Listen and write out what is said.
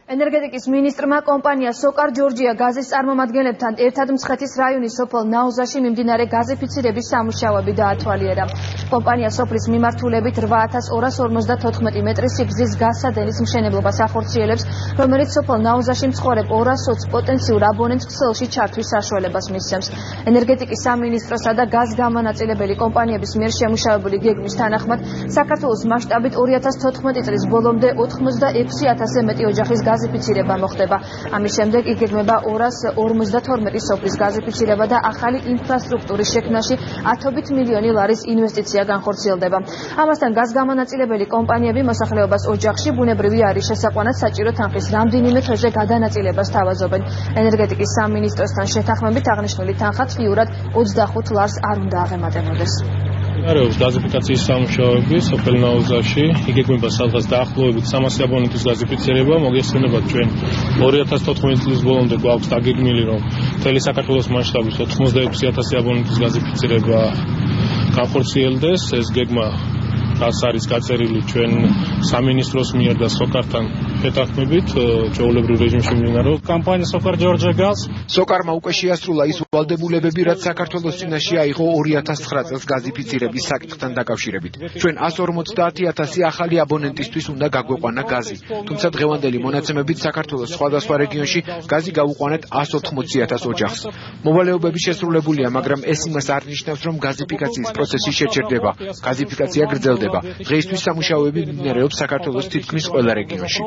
ენერგეტიკის მინისტრმა კომპანია სოკარ ჯორჯია გაზის წარმომადგენლებთან ერთად მცხეთის რაიონის სოფელ ნაუზაში მიმდინარე გაზიფიცირების სამუშაოები დაათვალიერა. კომპანია სოფლის მიმართულებით 8254 მეტრის სიგრძის გაზსადენის მშენებლობას ახორციელებს, რომელიც სოფელ ნაუზაში მცხოვრებ 220 პოტენციურ აბონენტს ქსელში ჩართვის საშუალებას მისცემს. ენერგეტიკის სამინისტროსა და გაზგამონაწილებელი კომპანიების მიერ შემუშავებული გეგმის თანახმად, საქართველოს მასშტაბით 2014 წლის ბოლომდე 86,000-ზე მეტი ოჯახის გაზიფიცირება მოხდება. ამის შემდეგ იგეგმება 252 სოფლის გაზიფიცირება და ახალი ინფრასტრუქტურის შექმნაში 10 მილიონი ლარის ინვესტიცია განხორციელდება. ამასთან გაზგამონაწილებელი კომპანიები მოსახლეობას ოჯახში ბუნებრივი არის შესაყვანად საჭირო თანხის რამდენიმე თვეზე გადანაწილებას თავაზობენ. ენერგეტიკის სამინისტროსთან შეთანხმებით აღნიშნული თანხა წლიურად 25 ლარს არ უნდა აღემატებოდეს. არის გაზიფიკაციის სამუშაოები სოფელ ნაუზაში, იგეგმება სადღაც დაახლოებით 300 აბონენტის გაზიფიცირება, მოგეხსენებათ ჩვენ 2014 წლის ბოლომდე გვაქვს დაგეგმილი, რომ მთელი საქართველოს მასშტაბით 86,000 აბონენტის გაზიფიცირება განხორციელდეს. ეს გეგმა არის გაწერილი ჩვენ სამინისტროს მიერ და სოკართან შეთანხმებით, ჩვეულებრივ რეჟიმში მიმდინარეობს. კომპანია სოკარ ჯორჯია გაზ სოკარმა უკვე შეასრულა ის ვალდებულებები, რაც საქართველოს წინაშე აიღო 2009 წელს გაზიფიცირების საკითხთან დაკავშირებით. ჩვენ 150,000 ახალი აბონენტისთვის უნდა გაგვეყვანა გაზი, თუმცა დღევანდელი მონაცემებით საქართველოს სხვადასხვა რეგიონში გაზი გავუყვანეთ 180,000 ოჯახს. მოვალეობები შესრულებულია, მაგრამ ეს იმას არ ნიშნავს, რომ გაზიფიკაციის პროცესი შეჩერდება. გაზიფიკაცია გრძელდება. დღეისთვის სამუშაოები მიმდინარეობს საქართველოს თითქმის ყველა რეგიონში.